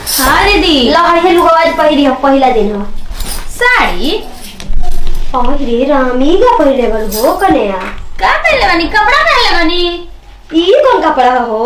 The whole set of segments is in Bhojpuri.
हां दीदी लहरिया लुगावाज पहिरी हो पहिला दिन हो साड़ी अरे रामी का पहले बल हो कन्या का पहले बनी कपड़ा पहले बनी ई कौन कपड़ा हो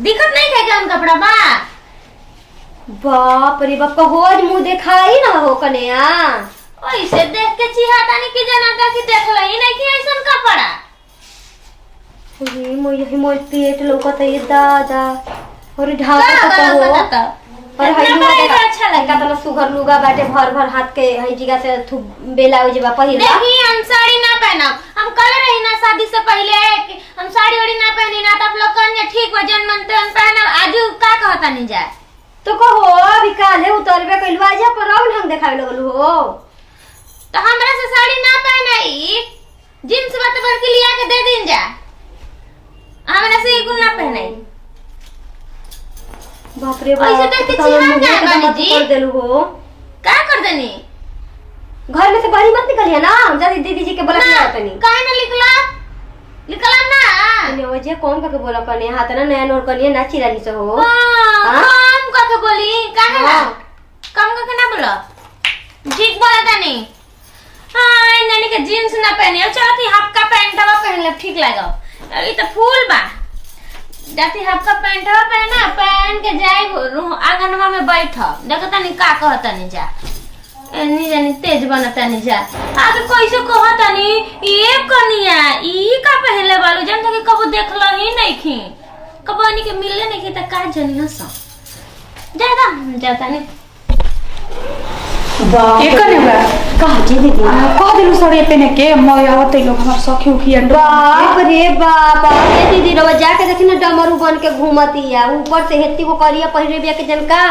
दिक्कत नहीं है क्या कपड़ा बा बाप रे बाप होज मुंह दिखाई ना हो कन्या ओइसे देख के चिहातानी की जनाता की देख लई नहीं कि ऐसन कपड़ा अरे मोय पेट लौकत है दादा और ढाका का का हो पता और इतना हई बड़ा लुगा अच्छा लगा का तना सुघर लुगा बाटे भर भर हाथ के हई जगह से थु बेला हो जेबा पहिला देखी हम साड़ी ना पहना हम कल रही ना शादी से पहले कि हम साड़ी वाड़ी ना पहनी ना तो आप लोग कहने ठीक वजन मनते हम पहना आज का कहता नहीं जाए तो कहो अभी काले उतरबे कइलवा जा पर अब हम देखावे लगल हो तो हमरा से साड़ी ना पहनाई जींस बात भर के लिया के दे दिन जा हमरा से इकुल ना पहनाई बाप रे बाप ऐसे देख के चिढ़ा जाए बानी जी कर देलु हो का कर देनी घर में से बाहर मत निकलिए ना हम जल्दी दीदी जी के बोला ना तनी काहे ना निकला ना ने वजह कौन का के बोला कने हाथ ना नया नोट कनिए ना चिरानी से हो हां कम का के बोली काहे ना कम का के ना बोला ठीक बोला तनी हां ननी के जींस ना पहने चाहती हाफ का पैंटवा पहन ले ठीक लागो अरे तो फूल बा जाती हाफ का पैंटवा पहना पहन के जाए आंगनवा में बैठ देखो तनी का कहता नहीं जा एनी जानी तेज बनता नहीं जा आगे कैसे कहता नहीं ये कनिया ई का पहले वालो जन के कबो देखला ही नहीं खी कबो नहीं के मिलले नहीं के त का जनी हस ज्यादा जाता नहीं बाप ये कने बा कहा जी दीदी कह दिलु सड़े पेने के मय आवत लोग हमर सखी उखी बाप रे बाप ये दीदी रवा जाके देखी ना डमरू बन के घूमती है ऊपर से हेती वो करिया पहिरे बिया के जनका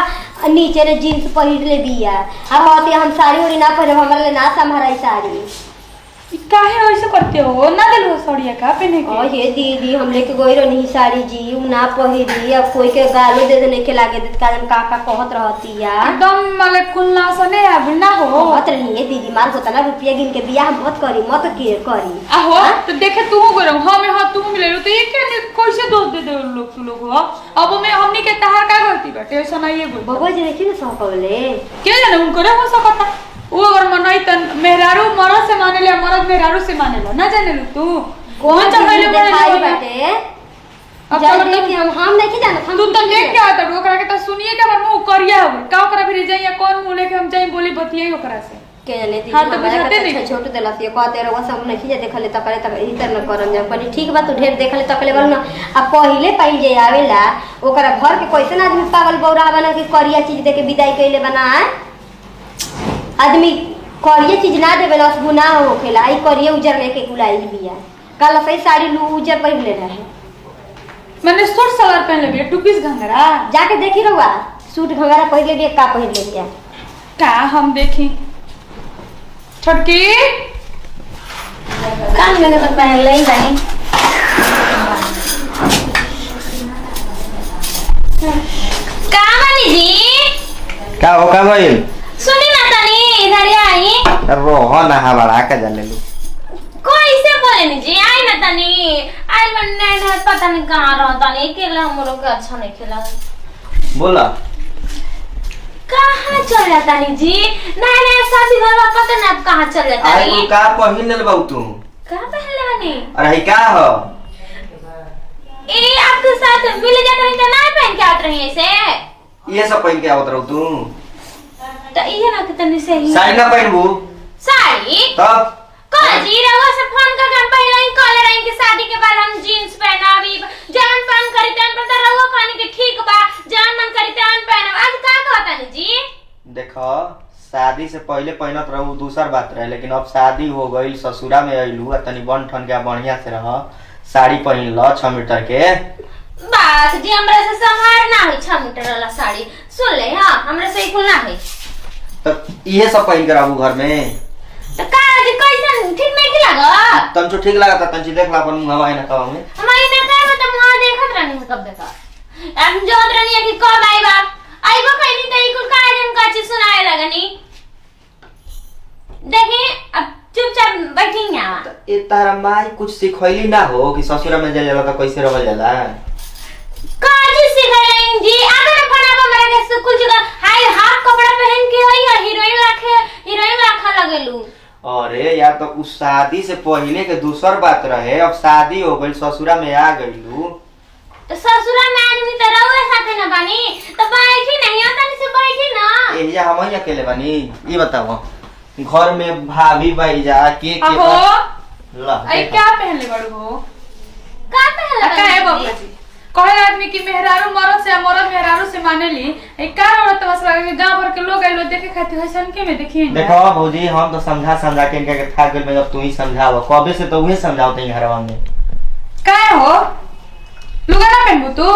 नीचे रे जींस पहिर ले बिया अब कहती हम साड़ी उड़ी ना पहिरे हमरा ले ना संभराई साड़ी काहे ऐसे करते हो ना दिलु सड़िया का पेने के और ये दीदी हम लेके गई रही साड़ी जी उ ना पहिरी अब कोई के गालो दे देने के लागे दे कारण काका कहत रहती है एकदम मले कुलना सने अब ना हो कहत रही है दीदी मार होता ना रुपया गिन के बियाह मत करी मत के करी आहो तो देखे तू गरम हम हां तू मिले तो ये के कैसे दोष दे दे लोग तू लोग हो अब मैं हमनी के तहार का गलती बाटे ऐसा नहीं है बोल भगवान जी देखी ना सहकवले के जाने उनको रे हो सकता वो अगर मनई त मेहरारू मरद से मानेले मरद मेहरारू से मानेला ना जाने लू तू कौन चढ़ाइले दिखाई बाटे अब जब तो देखी हम नहीं जाना तू तो देख के आता ओकरा के त सुनिए के हमर मुंह करिया हो का ओकरा फिर जाइए कौन मुंह लेके हम जाई बोली बतियाई ओकरा से के जाने दीदी हाँ, तो हमारा बुझाते के नहीं। छोट देला से कहते रहो सब नहीं जे देखले तकले तक इधर न करम जा कनी ठीक बा तू ढेर देखले तकले बल ना आ पहिले पाई जे आवेला ओकरा घर के कैसन आदमी पागल बौरा बना के करिया चीज दे के विदाई कइले बना आदमी करिया चीज ना देवे लस गुनाह होखेला आई करिया उजर लेके गुलाई बिया कल सही साड़ी लू उजर पहिर ले रहे मैंने सूट सलवार पहन ले टू पीस घंघरा जाके देखी रहुआ सूट घंघरा पहिर ले बिया का पहिर ले बिया का हम देखी छोटकी कान में तो पहन ले जानी का मनी जी का हो का भइल सुनी ना तनी इधर आई रोह ना हवाड़ा का जाने लू कोई से बोले नी जी आई ना तनी आई बनने ना पता नहीं कहां रहो तनी अकेला हमरो के अच्छा नहीं खेला बोला कहां चल जाता नी जी नहीं नहीं शादी घर में पता नहीं अब कहां चल जाता आई नी तू का पहिन ले बाऊ तू का पहले बनी अरे का हो ए आपके साथ मिल जाता नहीं तो ना पहन के आत रही ऐसे ये सब पहन के आवत रहू तू तो ये ना कितनी सही साड़ी ना पहनबू साड़ी तब कल जी रहुआ से फोन कर हम पहले ही कॉल रही कि शादी के बाद हम जींस पहनावी जान पान करी तन पता रहुआ कहनी कि ठीक बा जान मन करी तन पहनाव आज का कहता नी जी देखो शादी से पहले पहनत रहू दूसर बात रहे लेकिन अब शादी हो गई ससुरा में अइलू आ तनी बन ठन के बढ़िया से रह साड़ी पहन ल 6 मीटर के बात जी हमरा से संहार ना होई 6 मीटर वाला साड़ी सुन ले हां हमरा से इकुल ना होई तो ये सब पहन के रहू घर में तो का जी कैसन ठीक नहीं कि लागा तंचो ठीक लागता तंची देख ला अपन मुंह ना तब में हमारी ना का मतलब मुंह देखत रहनी कब देखा हम जोत रहनी कि कब आई बाप आई बा कहनी त इकुल का जन का चीज सुनाए लगनी देखिए अब चुपचाप बैठी यहां ए तारा माई कुछ सिखैली ना हो कि ससुरा में जाला तो कैसे रहल जाला काजी सिखाएं जी आगे ना बनाबो हमरा के शादी से पहले के दूसर बात रहे, अब शादी हो गई, ससुरा में आ गईलू। तो ससुरा में आदमी तो रहुए साथे न बानी, तो बैठी नहीं तनी से बैठी ना। एहिया हम ही अकेले बानी। ये बताओ घर में भाभी भाई जा के अहो ला आई क्या पहनले बड़ू हो? का पहला का है बाबा जी? कहे आदमी की मेहरारू मरद से मरद मेहरारू से मानेली। एक का औरत बस लगे गांव भर के लोग आइलो देखे खातिर हसन के में देखिए ना। देखो भौजी हम तो समझा के इनका के थाक गइल में, अब तू ही समझाव। कबे से तो उहे समझाओ तई घरवा में। का हो लुगा ना पहनबू तू?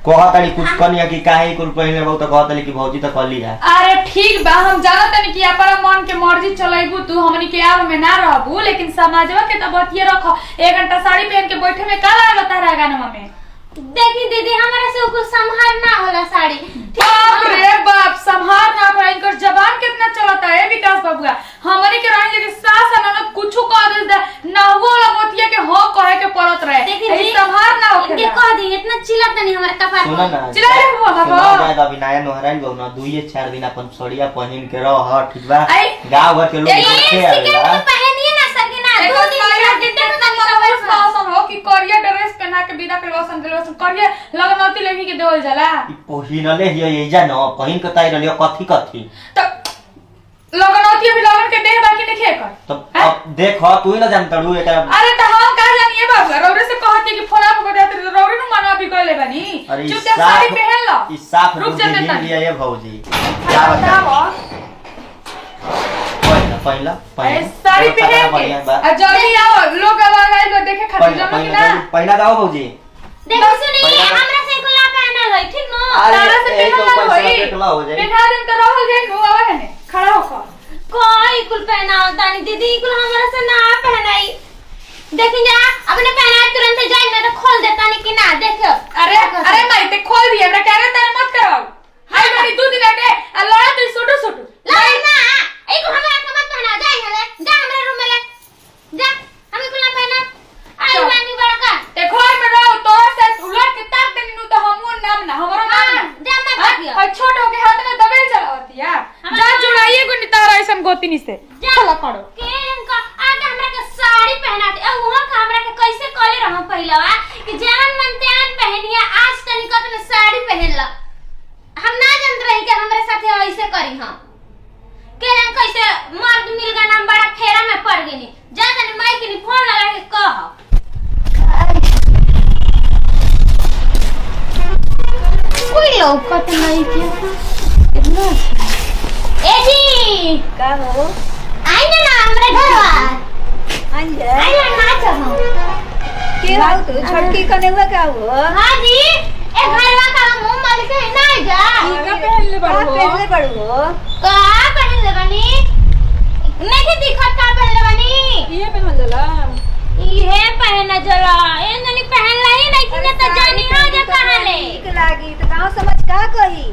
कहतली कुछ कनिया कि काहे कुल पहले बहु तो कहतली कि भौजी तो कली है। अरे ठीक बा, हम जानत नहीं कि अपना मन के मर्जी चलाइबू तू, हमनी के आव में ना रहबू, लेकिन समाजवा के तो बतिए रख। 1 घंटा साड़ी पहन के बैठे में का लागत तारा गानवा में? देखी दीदी हमरा से कुछ संभार ना होला साड़ी। बाप रे बाप, संभार ना भाई, इनकर जबान कितना चलता है विकास बाबूआ। हमनी के रानी के सास ननद कुछो कह दे ना वो लगोतिया के हो कहे के पड़त रहे। देखी संभार ना होखे इनके कह दी इतना चिल्लात नहीं हमरा कपार सुना ना चिल्ला रे हुआ सुना बाबा। जाए अभी नया नोहराइल बहु ना 2-4 दिन अपन सड़िया पहन के रह, ठीक बा? आई गांव भर के लोग देखे आवेला। पहनिए ना सके ना एगो 2 दिन साया के देते फैशन हो कि करिया ड्रेस पहना के विदा के लोसन दिलसन करिया लगनौती लेही के देवल जाला। ई पहिनले हिय एजा न पहिन के ताई रहलियो कथी तो लगनौती अभी लगन के देह बाकी नहीं खेकर। तो अब देख तू ही ना जानत रू एकरा। अरे तो हम का जानिए बाबू, रौरे से कहती कि फोन आप को देते तो रौरे नु मना भी कइले बानी। अरे चुपचाप साड़ी पहन लो। ई साफ रुक रूप जा से बेटा। लिया ये भौजी। क्या बता पहला साड़ी पहन के आ जल्दी आओ, लोग आवाज आइल देखे खातिर जनो कि ना। पहला दाओ भौजी। देखो सुनी हमरा से कुला पहनल है ठीक न। तारा से पहनल होई। देखला हो जाए। पहना दिन तो रहल जाई नु आवे है ने खड़ा होकर। कोई कुल पहनाओ तानी दीदी कुल हमरा से ना पहनाई। देखी जा अपने पहना तुरंत जाई ना तो खोल देता नहीं कि ना देखो। अरे माई ते खोल दिए, हमरा कह रहे तेरे मत कराओ। हाय मेरी 2 दिन के आ लड़ा तू सुटू लाई ना एक हमरा के मत पहना जाई हले जा हमरा रूम में ले जा हमें कुल ना पहना आई रानी बड़ा का ते घर में रहो तो से उलट के ताक देनी नु तो हमू नाम ना हमरो नाम ना जा मत दियो। और छोट हो के हाथ में दबेल चलावती है। जा जुड़ाइए को नितारा ऐसन गोतिनी से चला करो के इनका आगे हमरा के साड़ी पहनाते अब वहां का हमरा के कैसे कले रहम पहिलवा कि जान मन त्यान पहनिया आज तनिक में साड़ी पहन ल। हम ना जानत रही कि हमरे साथे ऐसे करी हम के ना कैसे मर्द मिल गया ना बड़ा फेरा में पड़ गेनी। जा तनी माई के फोन लगा के कह कोई लौकत नहीं के इतना ए जी का हो आई ना हमरे घरवा अंजे आई ना नाच हम के हो तू छटकी कने हुआ का हो? हां जी ए घरवा का मुंह मल के ना जा का पहन ले का बड़ो पहनले बड़ू हो? का पहन ले बनी नहीं दिखत का पहन ले बनी ये पहन लेला। ये पहन जरा ए नहीं पहन लाई नहीं कि तो जानी हो जा कहां ले ठीक लागी तो गांव समझ का कही?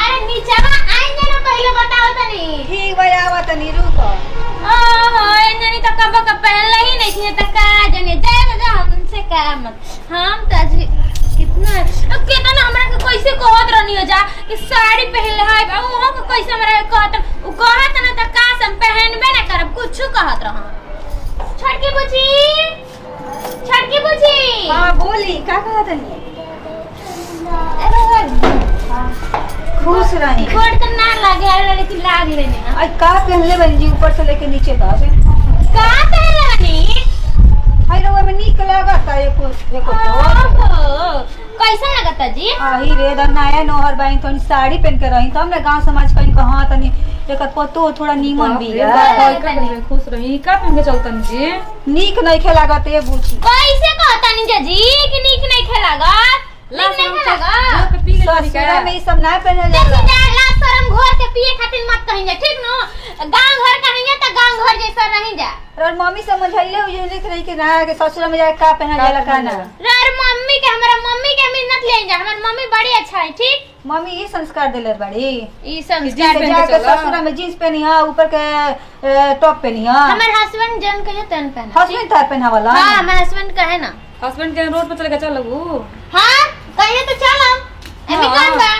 अरे नीचवा आई ना पहले बताओ तनी ठीक भाई आवा तनी रुक। ओहो ए नहीं तो कब का पहन लाई नहीं कि तो का जाने जा हमसे का मत हम तो कितना अब कितना हमरा के कैसे कहत रहनी हो जा कि साड़ी पहन ले है वहां के कैसे हमरा कहत उ कहत ना त का हम पहनबे ना करब कुछ कहत रह छटकी बुची हां बोली का कहत तनी? खुश रही। गोड़ तो ना लागे अरे लेकिन लाग लेने ना आज का पहनले बनी जी ऊपर से लेके नीचे तक? का पहन रहनी हाय रो में नीक लागत है एको तो। कैसा लगता जी आही रे द नया नोहर बाई तो साड़ी पहन के रही तो हमने गांव समाज कहीं कहां तनी एकर पतो थोड़ा नीमन भी है। खुश रही का पहन के चलतन जी। नीक नहीं खेलागत ए बूची। कैसे कहता नहीं जी कि नीक नहीं खेलागा नीक नहीं खेलागा ससुरा में ई सब ना पहनल देखी जाला। जा ला शरम घर के पिए खातिर मत कहिए ठीक न गांव घर कहिए त गांव घर जैसा नहीं जा और मम्मी समझाइले हो ये लिख रही कि ना के ससुरा में जाके का पहनल जाला का ना। रे मम्मी के हमरा मम्मी के मिन्नत ले जा हमर मम्मी बड़ी अच्छा है ठीक मम्मी ये संस्कार देले बड़ी ई संस्कार कि जाके ससुरा में जींस पहनी हां ऊपर के टॉप पहनी हां। हमर हस्बैंड जन कहे तन पहना हस्बैंड था पहनावला। हां हमर हस्बैंड कहे ना हस्बैंड के रोड पे चल के चल लगू। हां कहे तो चलो एमे काम बा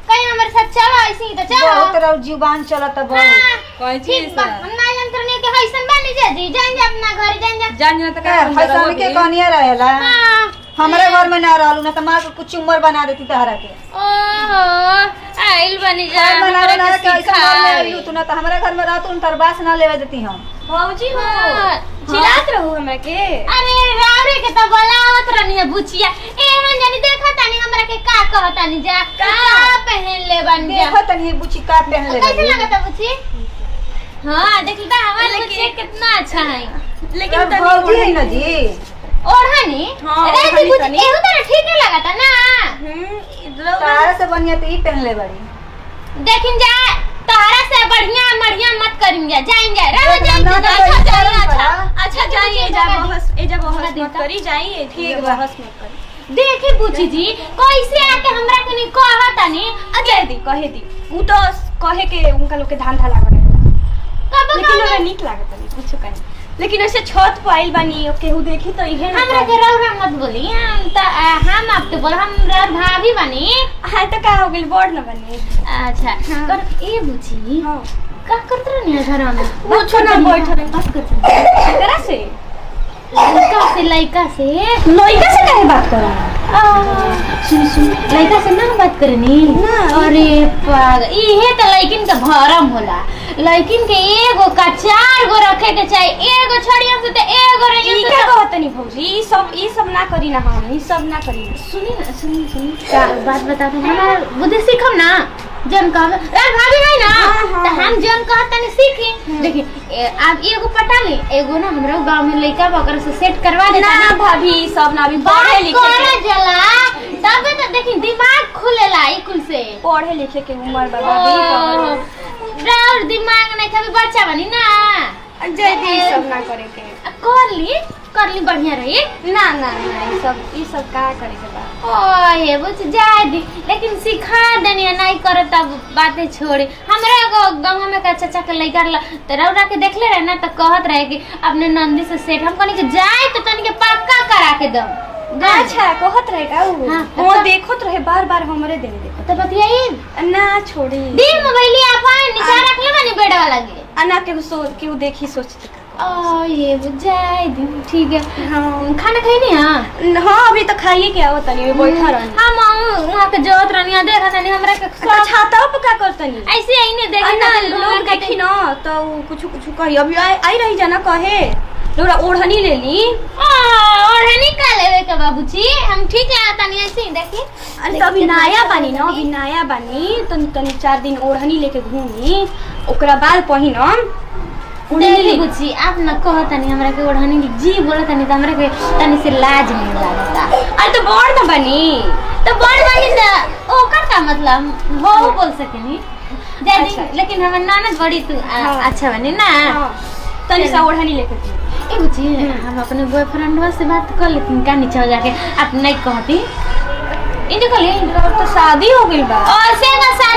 कहीं हमारे साथ चलो ऐसे ही तो चलो बहुत तेरा जुबान चलत बहुत। हां ठीक बा हम ना यंत्र ने के हइसन बनी जीजा जी जाएंगे अपना घर जाएंगे जान तो का फैसन के कनिया रहेला हाँ हमारे घर में ना रहलू ना तो माँ को कुछ उम्र बना देती तहरा के ओहो आइल बनी जा बना हमरा बना के के ऐसा घर में सिखाई। आइलू तू ना तो हमारे घर में रहतू न तरबास ना लेवे देती हम भौजी हो हाँ, चिल्लात रहू हमरा के अरे रावरे के तो बोलावत रहनी है बुचिया एहन जानी देखा तानी हमरा के का कहतानी जा का पहन ले बन जा देखो तनी बुची का पहन ले कैसे लगता बुची हां देख ली हमारे बुचिया कितना अच्छा है लेकिन तनी भौजी है ना जी ओढ़नी हाँ, अरे ओढ़नी बुची तनी। एहू तो ठीक नहीं लगता ना तारा से बढ़िया तो ई पहन ले बड़ी देखिन जा तहरा से बढ़िया बढ़िया मत करिन जा जाएंगे रहो ना, जाएंगे ना, अच्छा ना, जाइए ना, अच्छा अच्छा जाइए जा जा बहस ए जा बहस देता। मत करी जाइए ठीक बहस मत करी देखी बुची जी कैसे आके हमरा के नहीं कहतानी अजय दी कहे दी उ तो कहे के उनका लोग के धान था लागल कब लेकिन ओरा नीक लागत नहीं कुछ कहीं लेकिन ऐसे छत पे आइल बानी केहू देखी तो इहे ना हमरा के रौरा मत बोली हम आपके बोल हम भाभी बनी हां तो का हो गेल बोर्ड न बनी अच्छा कर ए बुची हां का करत रहनी घर में कुछ ना बैठ रहे बात करत रहनी। करा से लड़का से लइका से काहे बात करा सुन सुन लड़का से ना बात करनी अरे पाग इहे तो लड़किन के भरम होला लड़किन के एगो का 4 गो रखे के चाहिए एगो छोड़ियन से तो एगो ई रहियन का तो कहत नहीं भौजी ई सब ना करी ना हम ई सब ना करी सुनी ना सुनी का बात बता दो हमारा बुद्धि सीखम ना जन कहब अरे भाभी है ना तो हम जन कहत तनी सीखी देखिए आप एगो पटा ली एगो ना हमरा गांव में लड़का बकर से सेट करवा देता ना भाभी सब ना अभी पढ़े लिखे कोना के जला तब तो देखी दिमाग खुलेला ई कुल से पढ़े लिखे के उम्र बा भाभी राउर दिमाग नहीं कभी बच्चा बनी ना जय दी सब ना करे के कर ली बढ़िया रही ना ना ना ई सब का करे के बा ओए बुझ जाए दी लेकिन सिखा देनी नहीं करे तब बातें छोड़ी हमरा एगो गांव में का चाचा के लइका त रौरा के देखले रहे ना त कहत रहे कि अपने नंदी से सेठ हम कहनी कि जाए तो तनी के पक्का करा के दम अच्छा कहत रहे का उ हाँ, वो देखत रहे बार हमरे देने देखो तो बतियाई ना छोड़ी दी मोबाइल आपन निकाल रख ले बनी बेड वाला के अना के केहू देखी सोचते ओ ये बुझाई दी ठीक है हाँ खाना खाई नहीं हां हाँ अभी तो खाइए के आवत नहीं बैठा रहनी हम वहां के जोत रनिया देखा तनी हमरा के तो छाता पे का करतनी ऐसे ही नहीं देखी ना लोग देखी ना तो कुछ कही अभी आई रही जाना कहे लोरा ओढ़नी ले ली ओढ़नी का लेवे के बाबूजी हम ठीक है तनी ऐसे ही देखी अरे तो अभी नया बानी ना अभी नया बानी तो तनी 4 दिन ओढ़नी लेके घूमी ओकरा बाद पहिनम देखी बुची आप न कहो तनी हमरा के ओढ़नी की जी बोलो तनी त हमरा के तनी से लाज नहीं लागता अरे तो बड़ ना बनी तो बड़ बनी त ओकर का मतलब हो बोल सकेनी जल्दी अच्छा। लेकिन हमर ननद बड़ी तू हाँ। अच्छा बनी ना तनी सा ओढ़नी लेके घूमी ए बुची हम अपने बॉयफ्रेंडवा से बात कर लेकिन का नीचे जाके आप नहीं कहती इनको ले तो शादी हो गई बा और से ना शादी